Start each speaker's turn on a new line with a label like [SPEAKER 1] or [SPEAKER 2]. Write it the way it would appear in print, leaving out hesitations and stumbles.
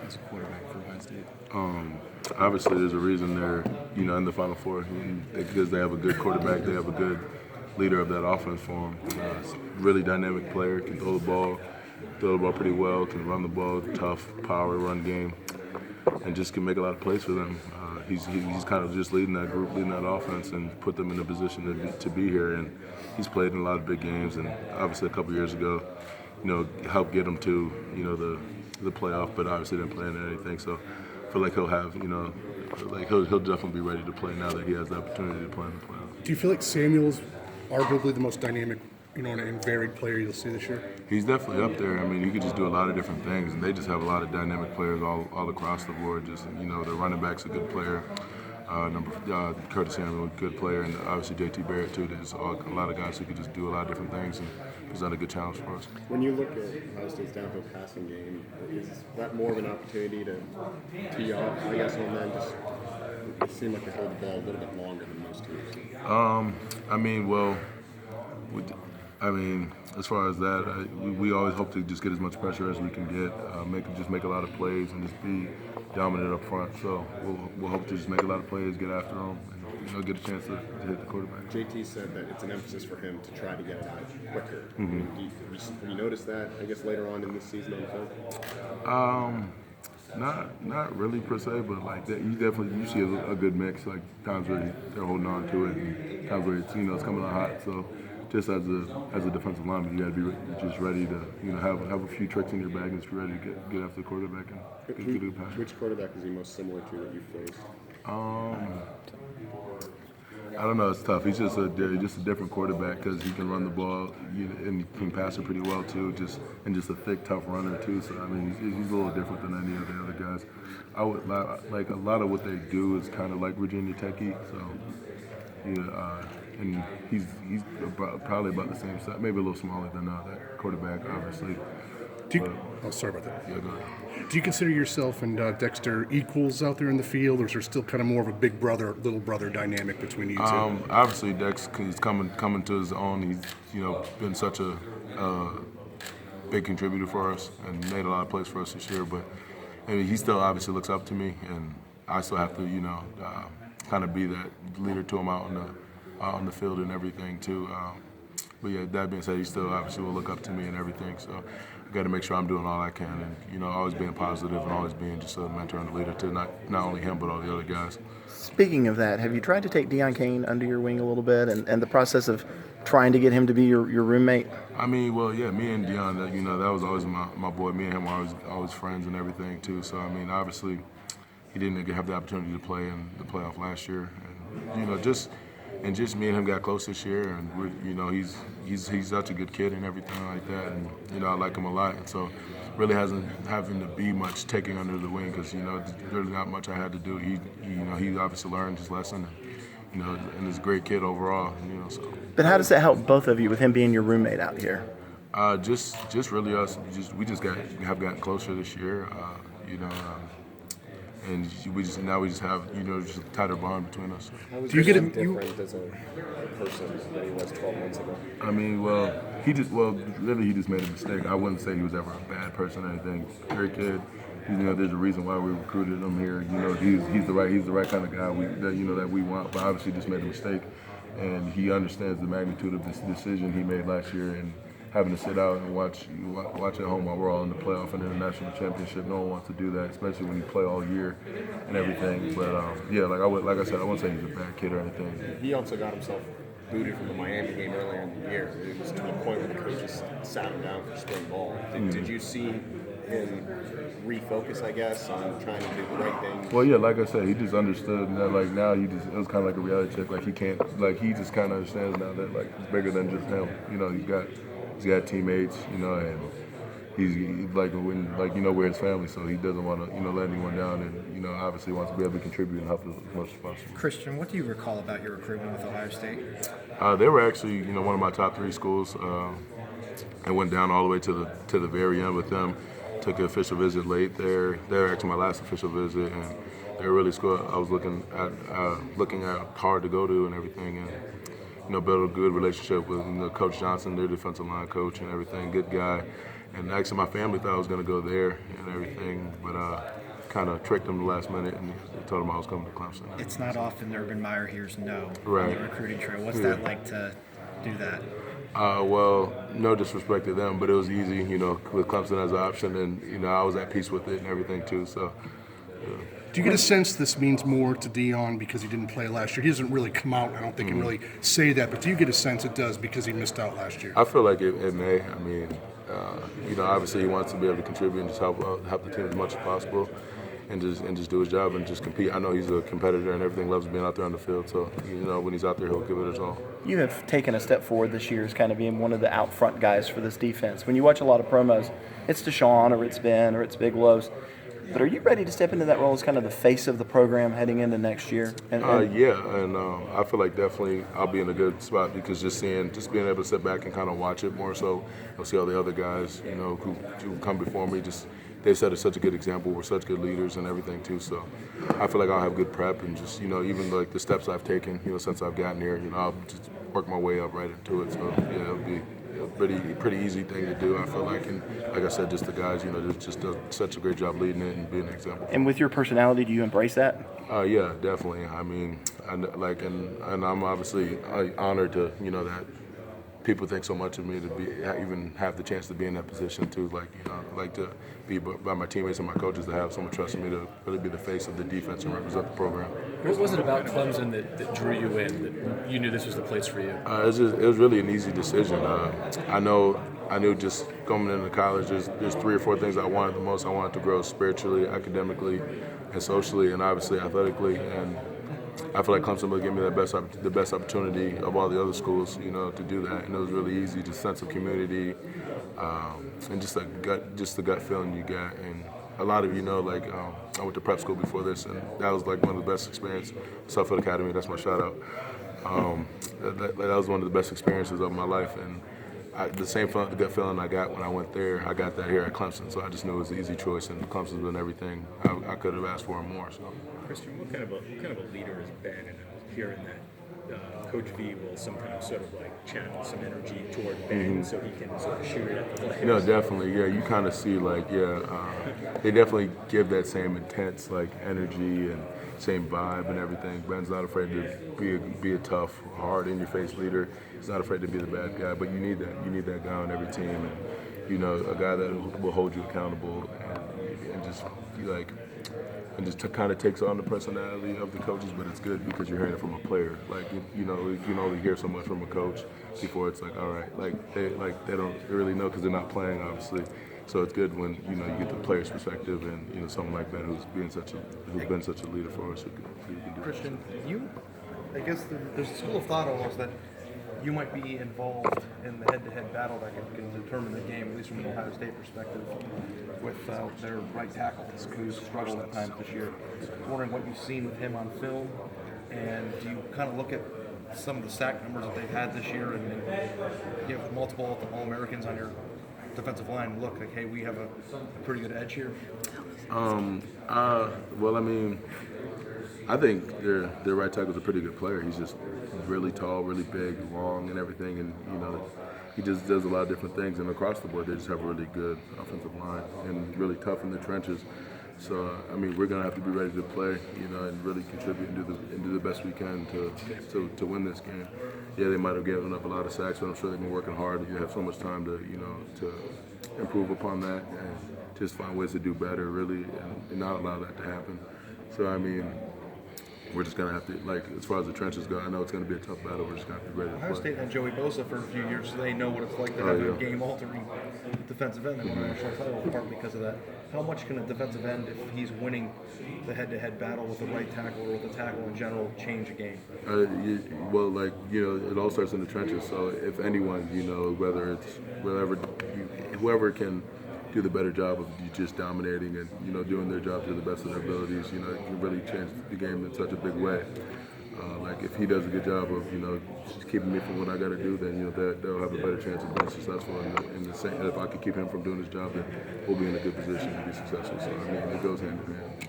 [SPEAKER 1] as a quarterback for Ohio State?
[SPEAKER 2] Obviously, there's a reason they're in the Final Four because they have a good quarterback. They have a good leader of that offense for them. Really dynamic player, can throw the ball pretty well, can run the ball, tough power run game, and just can make a lot of plays for them. He's kind of just leading that group, leading that offense, and put them in a position to be here. And he's played in a lot of big games, and obviously a couple years ago, helped get them to the playoff, but obviously didn't play in anything. So I feel like he'll have he'll definitely be ready to play now that he has the opportunity to play in the playoff.
[SPEAKER 3] Do you feel like Samuel's arguably the most dynamic, and varied player you'll see this year?
[SPEAKER 2] He's definitely up there. I mean, he could just do a lot of different things, and they just have a lot of dynamic players all across the board. Just the running back's a good player. Curtis Samuel, a good player, and obviously JT Barrett too. There's a lot of guys who could just do a lot of different things and present a good challenge for us.
[SPEAKER 4] When you look at Ohio State's downhill passing game, is that more of an opportunity to tee off, I guess, on that? Just it seemed like they hold the ball a little bit longer than most teams.
[SPEAKER 2] As far as that, we always hope to just get as much pressure as we can get, make a lot of plays, and just be dominant up front. So we'll hope to just make a lot of plays, get after them, and get a chance to hit the quarterback.
[SPEAKER 4] JT said that it's an emphasis for him to try to get it out quicker. Have you noticed that, I guess, later on in this season on the field?
[SPEAKER 2] Not really per se, but like that, you see a good mix. Like times where they're holding on to it, and times where it's coming out hot. So just as a defensive lineman, you got to be just ready to have a few tricks in your bag and just be ready to get after the quarterback and get a good pass.
[SPEAKER 4] Which quarterback is he most similar to that you've faced?
[SPEAKER 2] I don't know. It's tough. He's just a different quarterback because he can run the ball and he can pass it pretty well too. Just a thick, tough runner too. So he's a little different than any of the other guys. I would like a lot of what they do is kind of like Virginia Techie. So and he's probably about the same size, maybe a little smaller than that quarterback, obviously.
[SPEAKER 3] Sorry about that.
[SPEAKER 2] Yeah, go ahead.
[SPEAKER 3] Do you consider yourself and Dexter equals out there in the field, or is there still kind of more of a big brother, little brother dynamic between you two?
[SPEAKER 2] Obviously, Dex is coming to his own. He's been such a big contributor for us and made a lot of plays for us this year. But he still obviously looks up to me, and I still have to kind of be that leader to him out on the field and everything too. But yeah, that being said, he still obviously will look up to me and everything. So I got to make sure I'm doing all I can, and always being positive and always being just a mentor and a leader to not only him but all the other guys.
[SPEAKER 5] Speaking of that, have you tried to take Deion Kane under your wing a little bit, and the process of trying to get him to be your roommate?
[SPEAKER 2] Me and Deion, that was always my boy. Me and him were always friends and everything too. So obviously, he didn't have the opportunity to play in the playoff last year, and just me and him got close this year, and he's such a good kid and everything like that, and I like him a lot, and so really hasn't having to be much taking under the wing because there's really not much I had to do. He obviously learned his lesson, and he's a great kid overall, So.
[SPEAKER 5] But how does that help both of you with him being your roommate out here?
[SPEAKER 2] Just really us. We have gotten closer this year, and we just have just a tighter bond between us.
[SPEAKER 4] How was different as a person than he was 12 months ago?
[SPEAKER 2] He just made a mistake. I wouldn't say he was ever a bad person or anything. Great kid. There's a reason why we recruited him here. He's the right kind of guy that we want. But obviously, just made a mistake, and he understands the magnitude of this decision he made last year and having to sit out and watch at home while we're all in the playoff and in the national championship. No one wants to do that, especially when you play all year and everything. But like I said, I wouldn't say he's a bad kid or anything.
[SPEAKER 4] He also got himself booted from the Miami game earlier in the year. It was to the point where the coaches sat him down for spring ball. Did you see him refocus, I guess, on trying to do the right thing?
[SPEAKER 2] Well, yeah, like I said, he just understood that, now it was kind of like a reality check. He just kind of understands now that, it's bigger than just him. He's got teammates, and he's we're his family, so he doesn't want to, let anyone down, and obviously wants to be able to contribute and help as much as possible.
[SPEAKER 1] Christian, what do you recall about your recruitment with Ohio State?
[SPEAKER 2] They were actually, one of my top 3 schools. I went down all the way to the very end with them. Took an official visit late there. They were actually my last official visit, and they were really school I was looking at hard to go to and everything, and built a good relationship with Coach Johnson, their defensive line coach, and everything. Good guy, And actually, my family thought I was going to go there and everything, but kind of tricked them the last minute and told them I was coming to Clemson.
[SPEAKER 1] It's not often Urban Meyer hears no
[SPEAKER 2] Right.
[SPEAKER 1] on the recruiting trail. What's that like to do that?
[SPEAKER 2] Well, no disrespect to them, but it was easy, with Clemson as an option, and I was at peace with it and everything too. So.
[SPEAKER 3] Do you get a sense this means more to Dion because he didn't play last year? He doesn't really come out, I don't think, and really say that, but do you get a sense it does because he missed out last year?
[SPEAKER 2] I feel like it may. I mean, obviously he wants to be able to contribute and just help the team as much as possible, and just do his job and just compete. I know he's a competitor and everything, loves being out there on the field. So when he's out there, he'll give it his all.
[SPEAKER 5] You have taken a step forward this year as kind of being one of the out front guys for this defense. When you watch a lot of promos, it's Deshaun or it's Ben or it's Big Lows. But are you ready to step into that role as kind of the face of the program heading into next year?
[SPEAKER 2] Yeah, and I feel like definitely I'll be in a good spot because just being able to sit back and kind of watch it more so, see all the other guys, who come before me, they've set such a good example. We're such good leaders and everything too. So I feel like I'll have good prep and just, even like the steps I've taken, since I've gotten here, I'll just work my way up right into it. So yeah, it'll be a pretty easy thing to do, I feel like. And like I said, just the guys, just does such a great job leading it and being an example.
[SPEAKER 5] And with your personality, do you embrace that?
[SPEAKER 2] Yeah, definitely. I mean, and I'm obviously honored to, that people think so much of me to even have the chance to be in that position too. Like to be by my teammates and my coaches to have so much trust in me to really be the face of the defense and represent the program.
[SPEAKER 6] What was it about Clemson that drew you in, that you knew this was the place for you?
[SPEAKER 2] It was really an easy decision. I knew just coming into college, there's 3 or 4 things I wanted the most. I wanted to grow spiritually, academically, and socially, and obviously athletically. And I feel like Clemson will give me the best opportunity of all the other schools, to do that. And it was really easy, just sense of community, and just the gut feeling you get. And a lot of I went to prep school before this, and that was like one of the best experiences. Suffolk Academy, that's my shout out. That was one of the best experiences of my life, and the gut feeling I got when I went there, I got that here at Clemson. So I just knew it was an easy choice, and Clemson's been everything I could have asked for and more. So.
[SPEAKER 6] Christian, what kind of a leader is Ben? And hearing that Coach V will sometimes sort of like channel some energy toward Ben so he can sort of shoot it at the players.
[SPEAKER 2] Definitely. Yeah, you kind of see they definitely give that same intense energy and same vibe and everything. Ben's not afraid to be a tough, hard, in-your-face leader. He's not afraid to be the bad guy, but you need that. You need that guy on every team, and a guy that will hold you accountable and just kind of takes on the personality of the coaches. But it's good because you're hearing it from a player. You can only hear so much from a coach before it's all right. They don't really know because they're not playing, obviously. So it's good when you get the player's perspective and someone like that who's been such a leader for us who can do
[SPEAKER 7] Christian, I guess there's a school of thought almost that you might be involved in the head-to-head battle that can determine the game, at least from an Ohio State perspective, with their right tackle, who's struggled at times this year. I'm wondering what you've seen with him on film, and do you kind of look at some of the sack numbers that they've had this year, and you have multiple All-Americans on your defensive line, look like, hey, we have a pretty good edge here?
[SPEAKER 2] Well, I mean, I think their right tackle's a pretty good player. He's just really tall, really big, long, and everything, and he just does a lot of different things. And across the board, they just have a really good offensive line and really tough in the trenches. So I mean, we're gonna have to be ready to play, and really contribute and do the best we can to win this game. Yeah, they might have given up a lot of sacks, but I'm sure they've been working hard. You have so much time to improve upon that and just find ways to do better, really, and not allow that to happen. So I mean, we're just gonna have to, as far as the trenches go, I know it's gonna be a tough battle. We're just gonna have to be ready to play.
[SPEAKER 7] Ohio State had Joey Bosa for a few years, so they know what it's like to have a game-altering defensive end. They won a national title partly because of that. How much can a defensive end, if he's winning the head-to-head battle with the right tackle or with the tackle in general, change a game?
[SPEAKER 2] It all starts in the trenches. So if anyone, whether it's whoever can do the better job of just dominating and doing their job to the best of their abilities, it can really change the game in such a big way. If he does a good job of just keeping me from what I got to do, then they'll have a better chance of being successful. And if I can keep him from doing his job, then we'll be in a good position to be successful. So I mean, it goes hand in hand.